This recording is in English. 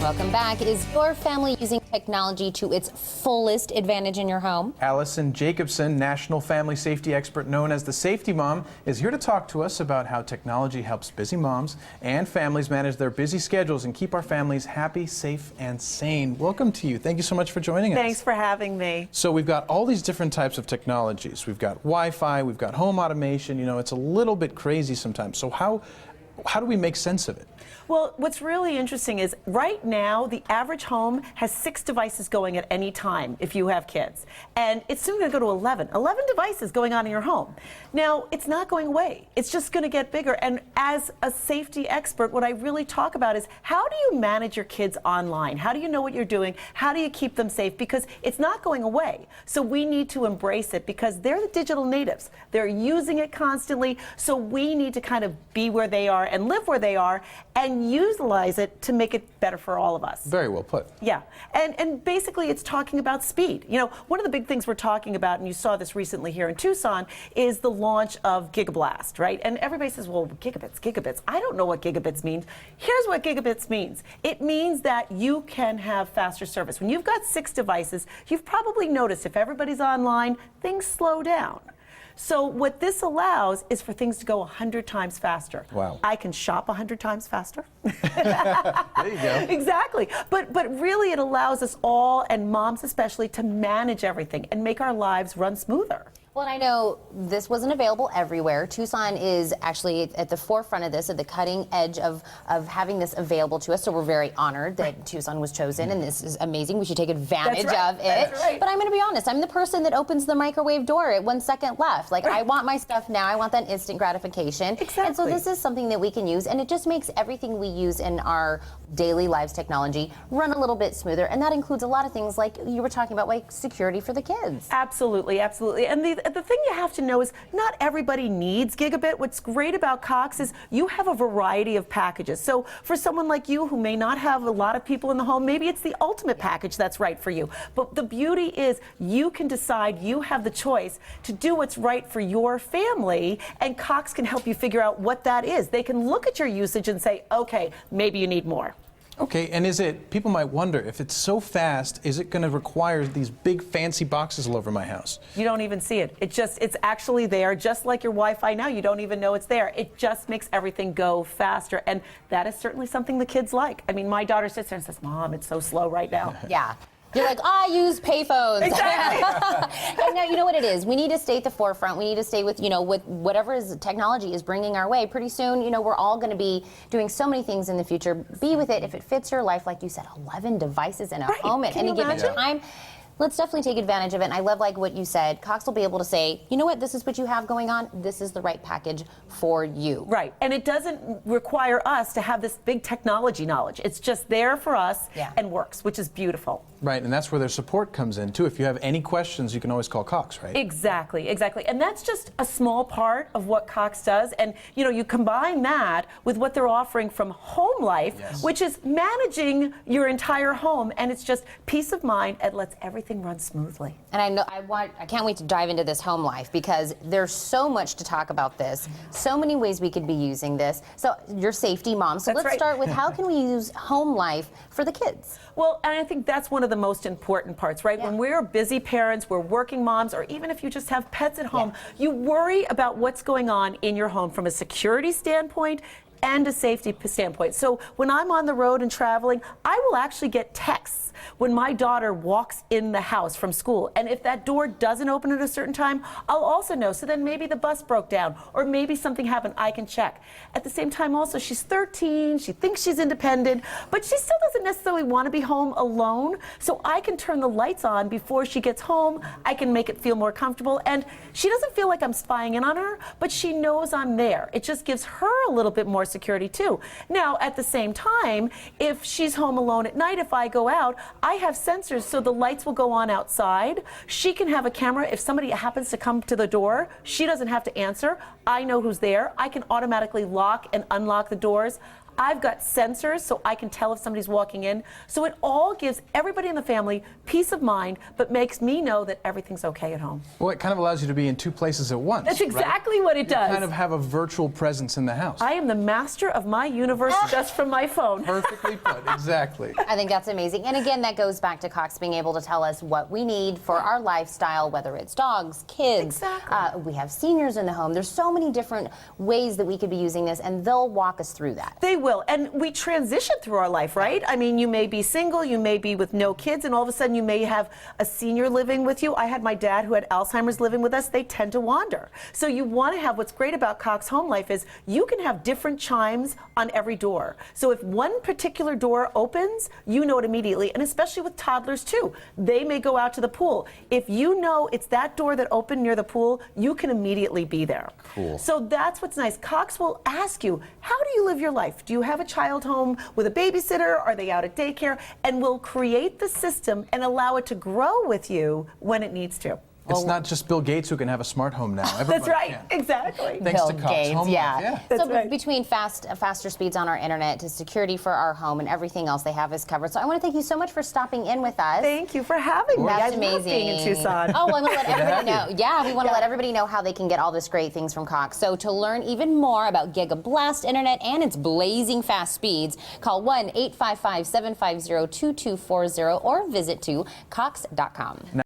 Welcome back. Is your family using technology to its fullest advantage in your home? Alison Jacobson, national family safety expert known as the Safety Mom, is here to talk to us about how technology helps busy moms and families manage their busy schedules and keep our families happy, safe, and sane. Welcome to you. Thank you so much for joining us. Thanks for having me. So we've got all these different types of technologies. We've got Wi-Fi, we've got home automation. You know, it's a little bit crazy sometimes. So how do we make sense of it? Well, what's really interesting is right now the average home has 6 devices going at any time if you have kids. And it's soon going to go to 11. 11 devices going on in your home. Now, it's not going away. It's just going to get bigger. And as a safety expert, what I really talk about is how do you manage your kids online? How do you know what you're doing? How do you keep them safe? Because it's not going away. So we need to embrace it because they're the digital natives. They're using it constantly. So we need to kind of be where they are and live where they are and utilize it to make it better for all of us. Very well put. Yeah, and basically it's talking about speed. You know, one of the big things we're talking about, and you saw this recently here in Tucson, is the launch of Gigablast, right? And everybody says, well, gigabits. I don't know what gigabits means. Here's what gigabits means. It means that you can have faster service. When you've got 6 devices, you've probably noticed if everybody's online, things slow down. So what this allows is for things to go 100 times faster. Wow. I can shop 100 times faster. There you go. Exactly. But really it allows us all, and moms especially, to manage everything and make our lives run smoother. Well, and I know this wasn't available everywhere. Tucson is actually at the forefront of this, at the cutting edge of having this available to us. So we're very honored that Tucson was chosen, and this is amazing. We should take advantage of it. That's right. But I'm going to be honest. I'm the person that opens the microwave door at 1 second left. Like, I want my stuff now. I want that instant gratification. Exactly. And so this is something that we can use, and it just makes everything we use in our daily lives technology run a little bit smoother. And that includes a lot of things like you were talking about, like security for the kids. Absolutely, absolutely. And the thing you have to know is not everybody needs gigabit. What's great about Cox is you have a variety of packages. So for someone like you who may not have a lot of people in the home, maybe it's the ultimate package that's right for you. But the beauty is you can decide, you have the choice to do what's right for your family, and Cox can help you figure out what that is. They can look at your usage and say, okay, maybe you need more. Okay, and people might wonder, if it's so fast, is it going to require these big fancy boxes all over my house? You don't even see it. It's actually there, just like your Wi-Fi now. You don't even know it's there. It just makes everything go faster, and that is certainly something the kids like. I mean, my daughter sits there and says, Mom, it's so slow right now. Yeah. You're like, I use payphones. Exactly. And now, you know what it is? We need to stay at the forefront. We need to stay with, with whatever technology is bringing our way. Pretty soon, we're all going to be doing so many things in the future. Be with it if it fits your life. Like you said, 11 devices in a home at any given time. Let's definitely take advantage of it. And I love what you said. Cox will be able to say, you know what, this is what you have going on. This is the right package for you. Right. And it doesn't require us to have this big technology knowledge. It's just there for us and works, which is beautiful. Right, and that's where their support comes in, too. If you have any questions, you can always call Cox, right? Exactly. And that's just a small part of what Cox does. And, you combine that with what they're offering from Home Life, which is managing your entire home. And it's just peace of mind and lets everything run smoothly. And I can't wait to dive into this Home Life because there's so much to talk about this. So many ways we could be using this. So your safety mom. So let's start with how can we use Home Life for the kids? Well, and I think that's one of the most important parts, right? When we're busy parents, we're working moms, or even if you just have pets at home, you worry about what's going on in your home from a security standpoint and a safety standpoint. So when I'm on the road and traveling, I will actually get texts when my daughter walks in the house from school. And if that door doesn't open at a certain time, I'll also know. So then maybe the bus broke down or maybe something happened, I can check. At the same time also, she's 13, she thinks she's independent, but she still doesn't necessarily want to be home alone. So I can turn the lights on before she gets home. I can make it feel more comfortable. And she doesn't feel like I'm spying in on her, but she knows I'm there. It just gives her a little bit more security too. Now, at the same time, if she's home alone at night, if I go out, I have sensors so the lights will go on outside. She can have a camera. If somebody happens to come to the door, she doesn't have to answer. I know who's there. I can automatically lock and unlock the doors. I've got sensors so I can tell if somebody's walking in. So it all gives everybody in the family peace of mind, but makes me know that everything's okay at home. Well, it kind of allows you to be in two places at once. That's exactly right? what it does. You kind of have a virtual presence in the house. I am the master of my universe just from my phone. Perfectly put, exactly. I think that's amazing. And again, that goes back to Cox being able to tell us what we need for our lifestyle, whether it's dogs, kids. Exactly. We have seniors in the home. There's so many different ways that we could be using this, and they'll walk us through that. They will. And we transition through our life, right? I mean, you may be single, you may be with no kids, and all of a sudden you may have a senior living with you. I had my dad who had Alzheimer's living with us. They tend to wander. So you want to have, what's great about Cox Home Life is you can have different chimes on every door. So if one particular door opens, you know it immediately, and especially with toddlers too. They may go out to the pool. If you know it's that door that opened near the pool, you can immediately be there. Cool. So that's what's nice. Cox will ask you, how do you live your life? Do you have a child home with a babysitter? Are they out at daycare? And we'll create the system and allow it to grow with you when it needs to. It's not just Bill Gates who can have a smart home now. Everybody That's right, can. exactly. Thanks Bill to Cox Gates, Home yeah. Life, yeah. That's So right. between faster speeds on our internet to security for our home and everything else they have is covered. So I want to thank you so much for stopping in with us. Thank you for having me. That's I amazing. love being in Tucson. Oh, well, I want to let everybody know. you. Yeah, we want to let everybody know how they can get all this great things from Cox. So to learn even more about Giga Blast Internet and its blazing fast speeds, call 1-855-750-2240 or visit to cox.com.